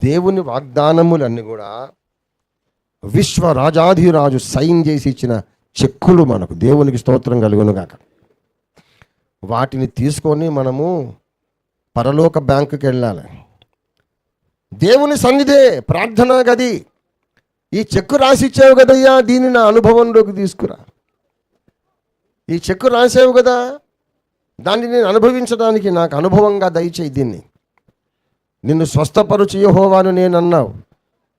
దేవుని వాగ్దానములన్నీ కూడా విశ్వరాజాధిరాజు సైన్ చేసి ఇచ్చిన చెక్కులు మనకు. దేవునికి స్తోత్రం కలుగునుగాక. వాటిని తీసుకొని మనము పరలోక బ్యాంకుకి వెళ్ళాలి. దేవుని సన్నిధే ప్రార్థనా గది. ఈ చెక్కు రాసిచ్చావు కదయ్యా, దీన్ని నా అనుభవంలోకి తీసుకురా. ఈ చెక్కు రాసావు కదా, దాన్ని నేను అనుభవించడానికి నాకు అనుభవంగా దయచేయి. దీన్ని నిన్ను స్వస్థపరుచు యెహోవాను నేను అన్నావు.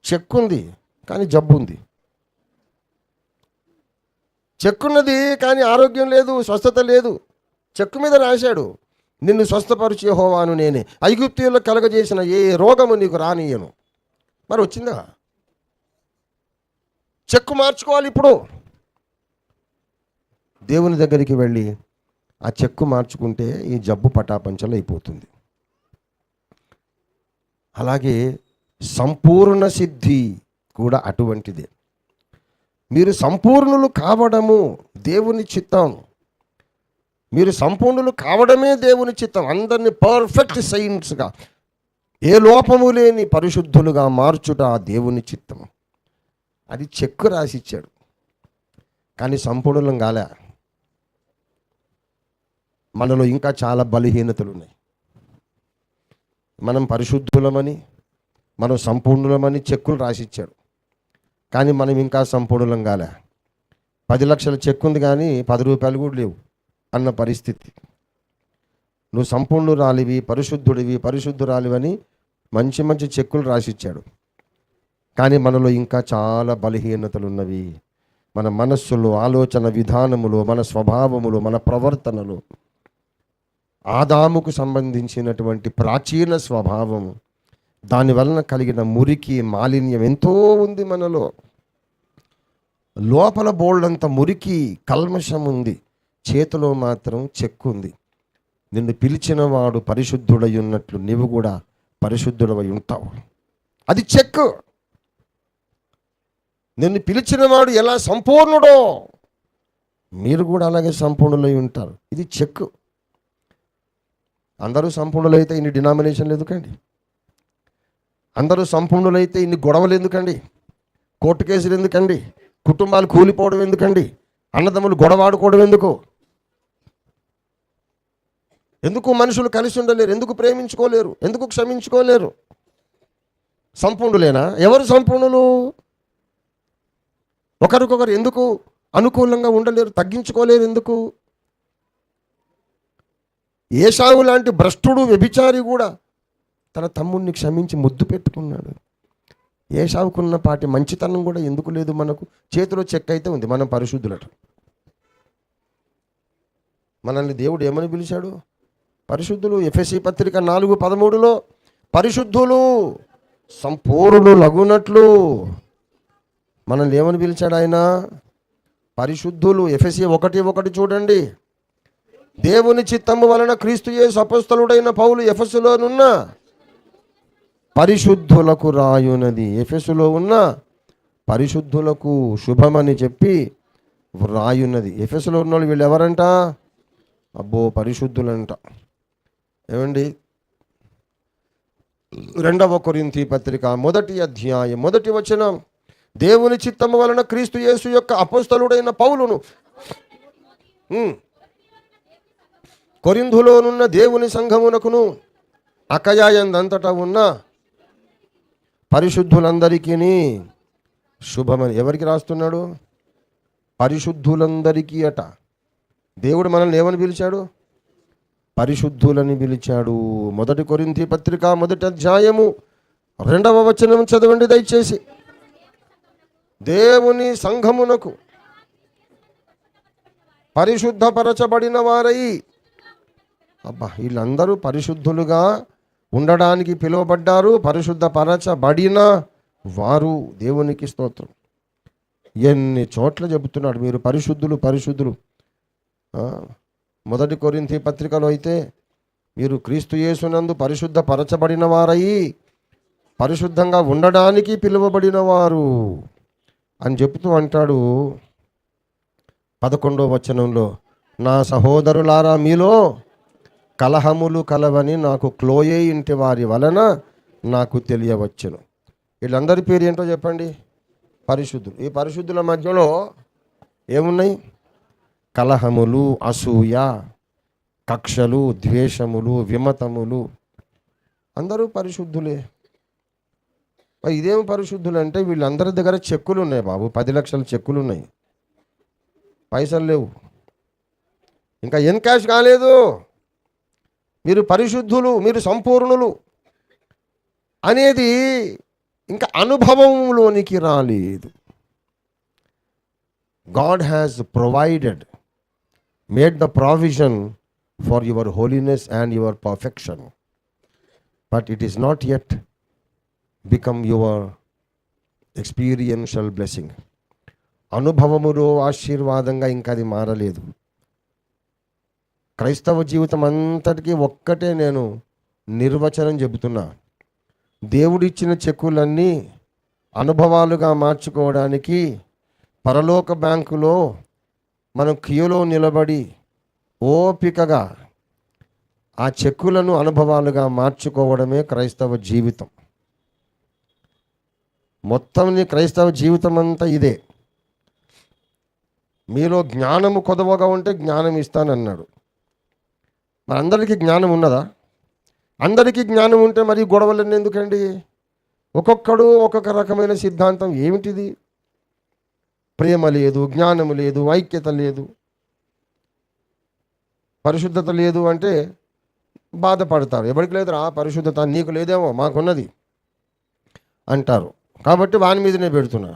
చెక్కుంది కానీ జబ్బు ఉంది. చెక్కున్నది కానీ ఆరోగ్యం లేదు, స్వస్థత లేదు. చెక్కు మీద రాశాడు, నిన్ను స్వస్థపరుచు యెహోవాను నేనే, ఐగుప్తీయుల్లో కలగజేసిన ఏ రోగము నీకు రానియను. మరి వచ్చిందా? చెక్కు మార్చుకోవాలి. ఇప్పుడు దేవుని దగ్గరికి వెళ్ళి ఆ చెక్కు మార్చుకుంటే ఈ జబ్బు పటాపంచలు అయిపోతుంది. అలాగే సంపూర్ణ సిద్ధి కూడా అటువంటిదే. మీరు సంపూర్ణులు కావడము దేవుని చిత్తం. మీరు సంపూర్ణులు కావడమే దేవుని చిత్తం. అందరినీ పర్ఫెక్ట్ సైన్స్గా, ఏ లోపము లేని పరిశుద్ధులుగా మార్చుట దేవుని చిత్తం. అది చెక్కు రాసిచ్చాడు కానీ సంపూర్ణం కాలే. మనలో ఇంకా చాలా బలహీనతలు ఉన్నాయి. మనం పరిశుద్ధులమని, మనం సంపూర్ణులమని చెక్కులు రాసిచ్చాడు కానీ మనం ఇంకా సంపూర్ణం కాలే. 10 లక్షల చెక్కు ఉంది కానీ 10 రూపాయలు కూడా లేవు అన్న పరిస్థితి. నువ్వు సంపూర్ణురాలివి, పరిశుద్ధుడివి, పరిశుద్ధురాలివని మంచి మంచి చెక్కులు రాసిచ్చాడు కానీ మనలో ఇంకా చాలా బలహీనతలు ఉన్నవి. మన మనస్సులో, ఆలోచన విధానములో, మన స్వభావములో, మన ప్రవర్తనలో ఆదాముకు సంబంధించినటువంటి ప్రాచీన స్వభావము, దానివలన కలిగిన మురికి, మాలిన్యం ఎంతో ఉంది మనలో. లోపల బోల్డంత మురికి, కల్మషం ఉంది, చేతిలో మాత్రం చెక్కు ఉంది. నిన్ను పిలిచిన వాడు పరిశుద్ధుడై ఉన్నట్లు నీవు కూడా పరిశుద్ధుడవై ఉంటావు. అది చెక్కు. నిన్ను పిలిచిన వాడు ఎలా సంపూర్ణుడో మీరు కూడా అలాగే సంపూర్ణులై ఉంటారు. ఇది చెక్కు. అందరూ సంపూర్ణులైతే ఇన్ని డినామినేషన్లు ఎందుకండి? అందరూ సంపూర్ణులైతే ఇన్ని గొడవలు ఎందుకండి? కోర్టు కేసులు ఎందుకండి? కుటుంబాలు కూలిపోవడం ఎందుకండి? అన్నదమ్ములు గొడవాడుకోవడం ఎందుకు? ఎందుకు మనుషులు కలిసి ఉండలేరు? ఎందుకు ప్రేమించుకోలేరు? ఎందుకు క్షమించుకోలేరు? సంపూర్ణులేనా? ఎవరు సంపూర్ణులు? ఒకరికొకరు ఎందుకు అనుకూలంగా ఉండలేరు, తగ్గించుకోలేరు? ఎందుకు? ఏశావు లాంటి భ్రష్టుడు, వ్యభిచారి కూడా తన తమ్ముడిని క్షమించి ముద్దు పెట్టుకున్నాడు. ఏశావుకున్న పాటి మంచితనం కూడా ఎందుకు లేదు మనకు? చేతిలో చెక్ అయితే ఉంది, మనం పరిశుద్ధులట. మనల్ని దేవుడు ఏమని పిలిచాడు? పరిశుద్ధులు. ఎఫెసీ పత్రిక 4:13 పరిశుద్ధులు సంపూర్ణులు లగునట్లు మనల్ని ఏమని పిలిచాడు ఆయన? పరిశుద్ధులు. ఎఫెసీ 1:1 చూడండి. దేవుని చిత్తము వలన క్రీస్తు యేసు అపొస్తలుడైన పౌలు ఎఫెసులోనున్న పరిశుద్ధులకు రాయునది. ఎఫెసులో ఉన్న పరిశుద్ధులకు శుభమని చెప్పి రాయున్నది. ఎఫెసులో ఉన్న వాళ్ళు వీళ్ళు ఎవరంట? అబ్బో, పరిశుద్ధులంట. ఏమండి? 2వ కొరింథీ పత్రిక 1వ అధ్యాయం 1వ వచనం, దేవుని చిత్తము వలన క్రీస్తు యేసు యొక్క అపొస్తలుడైన పౌలును కొరింథులోనున్న దేవుని సంఘమునకును అకయ యందంతటా ఉన్న పరిశుద్ధులందరికీ శుభమని. ఎవరికి రాస్తున్నాడు? పరిశుద్ధులందరికీ అట. దేవుడు మనల్ని ఏమని పిలిచాడు? పరిశుద్ధులని పిలిచాడు. 1 కొరింథీ పత్రిక 1వ అధ్యాయము 2వ వచనం చదవండి దయచేసి. దేవుని సంఘమునకు పరిశుద్ధపరచబడిన వారై. అబ్బా, వీళ్ళందరూ పరిశుద్ధులుగా ఉండడానికి పిలువబడ్డారు, పరిశుద్ధపరచబడిన వారు. దేవునికి స్తోత్రం. ఎన్ని చోట్ల చెబుతున్నాడు మీరు పరిశుద్ధులు, పరిశుద్ధులు. 1 కొరింథీ పత్రికలో అయితే మీరు క్రీస్తు యేసునందు పరిశుద్ధపరచబడిన వారై పరిశుద్ధంగా ఉండడానికి పిలువబడిన వారు అని చెబుతూ అంటాడు. 11వ వచనంలో, నా సహోదరులారా, మీలో కలహములు కలవని నాకు క్లోయే ఇంటి వారి వలన నాకు తెలియవచ్చును. వీళ్ళందరి పేరు ఏంటో చెప్పండి? పరిశుద్ధులు. ఈ పరిశుద్ధుల మధ్యలో ఏమున్నాయి? కలహములు, అసూయ, కక్షలు, ద్వేషములు, విమతములు. అందరూ పరిశుద్ధులే. ఇదేమి పరిశుద్ధులు అంటే వీళ్ళందరి దగ్గర చెక్కులు ఉన్నాయి బాబు. 10 లక్షల చెక్కులు ఉన్నాయి, పైసలు లేవు, ఇంకా ఎన్కాష్ కాలేదు. మీరు పరిశుద్ధులు, మీరు సంపూర్ణులు అనేది ఇంకా అనుభవంలోనికి రాలేదు. God has provided, made the provision for your holiness and your perfection, but it is not yet become your experiential blessing. అనుభవములో ఆశీర్వాదంగా ఇంకా అది మారలేదు. క్రైస్తవ జీవితం అంతటికీ ఒక్కటే నేను నిర్వచనం చెబుతున్నా. దేవుడిచ్చిన చెక్కులన్నీ అనుభవాలుగా మార్చుకోవడానికి పరలోక బ్యాంకులో మనం క్యూలో నిలబడి ఓపికగా ఆ చెక్కులను అనుభవాలుగా మార్చుకోవడమే క్రైస్తవ జీవితం. మొత్తం నీ క్రైస్తవ జీవితం అంతా ఇదే. మీలో జ్ఞానము కొదవగా ఉంటే జ్ఞానం ఇస్తానన్నాడు. మరి అందరికీ జ్ఞానం ఉన్నదా? అందరికీ జ్ఞానం ఉంటే మరి గొడవలన్నీ ఎందుకండి? ఒక్కొక్కడు ఒక్కొక్క రకమైన సిద్ధాంతం. ఏమిటిది? ప్రేమ లేదు, జ్ఞానము లేదు, ఐక్యత లేదు, పరిశుద్ధత లేదు అంటే బాధపడతారు. ఎవరికి లేదు ఆ పరిశుద్ధత, నీకు లేదేమో మాకున్నది అంటారు. కాబట్టి వాని మీదనే పెడుతున్నా.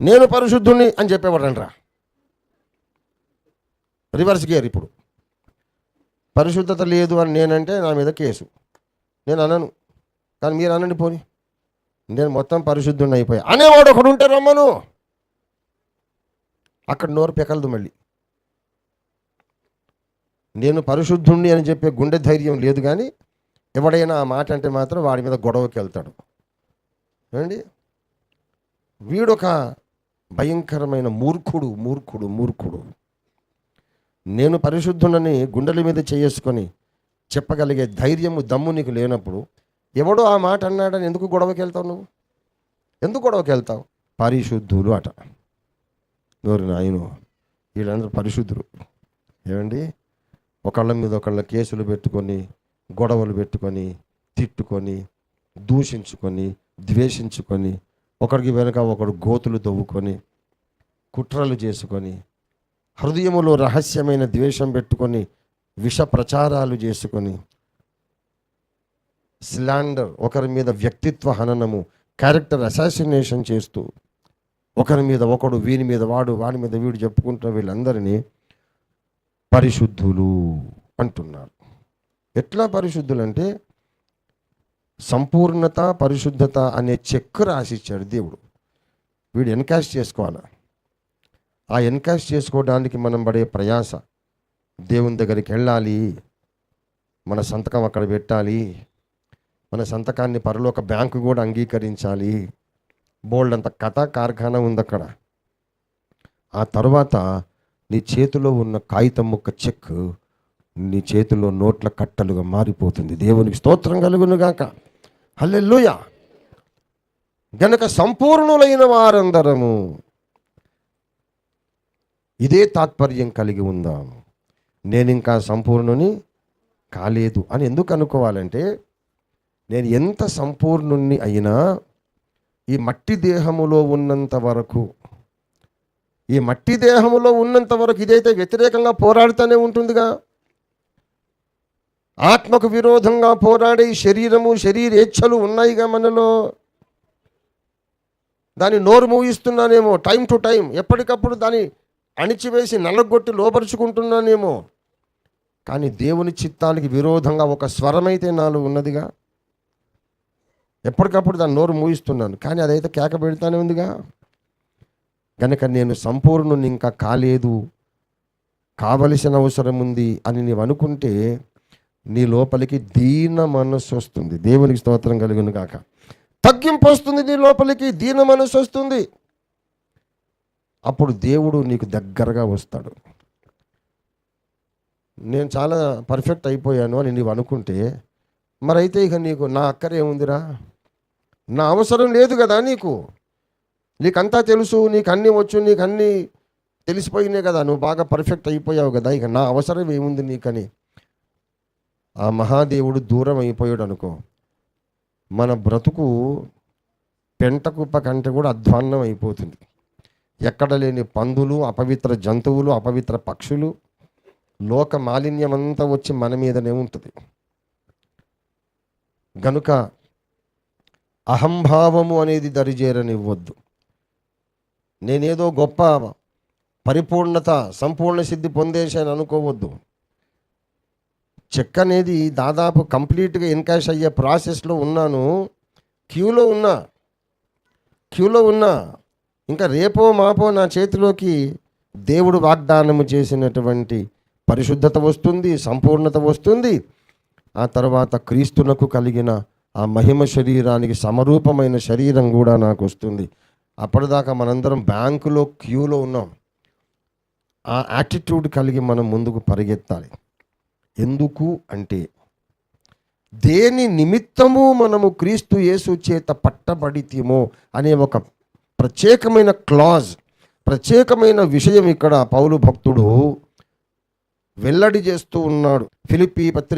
నేను పరిశుద్ధుణ్ణి అని చెప్పేవాడంట్రా. Reverse gear. ఇప్పుడు పరిశుద్ధత లేదు అని నేనంటే నా మీద కేసు. నేను అనను, కానీ మీరు అనండి. పోని నేను మొత్తం పరిశుద్ధుణ్ణి అయిపోయా అనేవాడు ఒకడు ఉంటే రమ్మను. అక్కడ నోరు పెకలదు. మళ్ళీ నేను పరిశుద్ధుణ్ణి అని చెప్పే గుండె ధైర్యం లేదు. కానీ ఎవడైనా ఆ మాట అంటే మాత్రం వాడి మీద గొడవకి వెళ్తాడు. ఏమండి, వీడొక భయంకరమైన మూర్ఖుడు. మూర్ఖుడు మూర్ఖుడు నేను పరిశుద్ధునని గుండెల మీద చేసుకొని చెప్పగలిగే ధైర్యము, దమ్ము నీకు లేనప్పుడు ఎవడో ఆ మాట అన్నాడని ఎందుకు గొడవకి వెళ్తావు? నువ్వు ఎందుకు గొడవకి వెళ్తావు? పరిశుద్ధులు అట. ఎవరు నాయను? వీళ్ళందరూ పరిశుద్ధులు. ఏమండి, ఒకళ్ళ మీద ఒకళ్ళ కేసులు పెట్టుకొని, గొడవలు పెట్టుకొని, తిట్టుకొని, దూషించుకొని, ద్వేషించుకొని, ఒకరికి వెనుక ఒకడు గోతులు తవ్వుకొని, కుట్రలు చేసుకొని, హృదయములో రహస్యమైన ద్వేషం పెట్టుకొని, విష ప్రచారాలు చేసుకొని, స్లాండర్, ఒకరి మీద వ్యక్తిత్వ హననము, క్యారెక్టర్ అసాసినేషన్ చేస్తూ, ఒకరి మీద ఒకడు, వీని మీద వాడు, వాడి మీద వీడు చెప్పుకుంటున్న వీళ్ళందరినీ పరిశుద్ధులు అంటున్నారు. ఎట్లా పరిశుద్ధులు అంటే సంపూర్ణత, పరిశుద్ధత అనే చెక్ రాసిచ్చాడు దేవుడు. వీడు ఎన్కాష్ చేసుకోవాలి. ఆ ఎన్కాష్ చేసుకోవడానికి మనం పడే ప్రయాస, దేవుని దగ్గరికి వెళ్ళాలి, మన సంతకం అక్కడ పెట్టాలి, మన సంతకాన్ని పరలోక బ్యాంకు కూడా అంగీకరించాలి. బోల్డ్ అంత కథ కార్ఖానా ఉంది అక్కడ. ఆ తర్వాత నీ చేతిలో ఉన్న కాగితం ముక్క చెక్ నీ చేతిలో నోట్ల కట్టలుగా మారిపోతుంది. దేవునికి స్తోత్రం కలుగును గాక. హల్లెలూయా. గనుక సంపూర్ణులైన వారందరము ఇదే తాత్పర్యం కలిగి ఉందాం. నేను ఇంకా సంపూర్ణుని కాలేదు అని ఎందుకు అనుకోవాలంటే, నేను ఎంత సంపూర్ణుణ్ణి అయినా ఈ మట్టి దేహములో ఉన్నంత వరకు, ఈ మట్టి దేహములో ఉన్నంత వరకు ఇదైతే వ్యతిరేకంగా పోరాడుతూనే ఉంటుందిగా. ఆత్మకు విరోధంగా పోరాడే శరీరము, శరీరేచ్ఛలు ఉన్నాయిగా మనలో. దాన్ని నోరు మూయిస్తున్నానేమో, టైం టు టైం, ఎప్పటికప్పుడు దాన్ని అణిచివేసి నల్లగొట్టి లోపరుచుకుంటున్నానేమో. కానీ దేవుని చిత్తానికి విరోధంగా ఒక స్వరమైతే నాలో ఉన్నదిగా. ఎప్పటికప్పుడు దాన్ని నోరు మూయిస్తున్నాను, కానీ అదైతే కేక పెడతానే ఉందిగా. కనుక నేను సంపూర్ణుని ఇంకా కాలేదు, కావలసిన అవసరం ఉంది అని నీవు అనుకుంటే నీ లోపలికి దీన మనస్సు వస్తుంది. దేవునికి స్తోత్రం కలుగును గాక. తగ్గింపు వస్తుంది, నీ లోపలికి దీన మనస్సు వస్తుంది. అప్పుడు దేవుడు నీకు దగ్గరగా వస్తాడు. నేను చాలా పర్ఫెక్ట్ అయిపోయాను అని నీవు అనుకుంటే మరైతే ఇక నీకు నా అక్కరే ఉందిరా, నా అవసరం లేదు కదా, నీకంతా తెలుసు, నీకు అన్నీ వచ్చు, నీకు అన్నీ తెలిసిపోయినాయి కదా, నువ్వు బాగా పర్ఫెక్ట్ అయిపోయావు కదా, ఇక నా అవసరం ఏముంది నీకని ఆ మహాదేవుడు దూరం అయిపోయాడు అనుకో, మన బ్రతుకు పెంట కుప్ప కంటే కూడా అధ్వాన్నం అయిపోతుంది. ఎక్కడ లేని పందులు, అపవిత్ర జంతువులు, అపవిత్ర పక్షులు, లోక మాలిన్యం అంతా వచ్చి మన మీదనే ఉంటుంది. గనుక అహంభావము అనేది దరిజేరనివ్వద్దు. నేనేదో గొప్ప పరిపూర్ణత, సంపూర్ణ సిద్ధి పొందేశాను అనుకోవద్దు. చెక్ అనేది దాదాపు కంప్లీట్గా ఎన్కాష్ అయ్యే ప్రాసెస్లో ఉన్నాను, క్యూలో ఉన్నా. ఇంకా రేపో మాపో నా చేతిలోకి దేవుడు వాగ్దానము చేసినటువంటి పరిశుద్ధత వస్తుంది, సంపూర్ణత వస్తుంది. ఆ తర్వాత క్రీస్తునకు కలిగిన ఆ మహిమ శరీరానికి సమరూపమైన శరీరం కూడా నాకు వస్తుంది. అప్పటిదాకా మనందరం బ్యాంకులో క్యూలో ఉన్నాం. ఆ యాటిట్యూడ్ కలిగి మనం ముందుకు పరిగెత్తాలి. ఎందుకు అంటే, దేని నిమిత్తము మనము క్రీస్తు యేసు చేత పట్టబడితేమో అనే ఒక ప్రత్యేకమైన క్లాజ్, ప్రత్యేకమైన విషయం ఇక్కడ పౌలు భక్తుడు వెల్లడి చేస్తూ ఉన్నాడు. ఫిలిప్పీ పత్రిక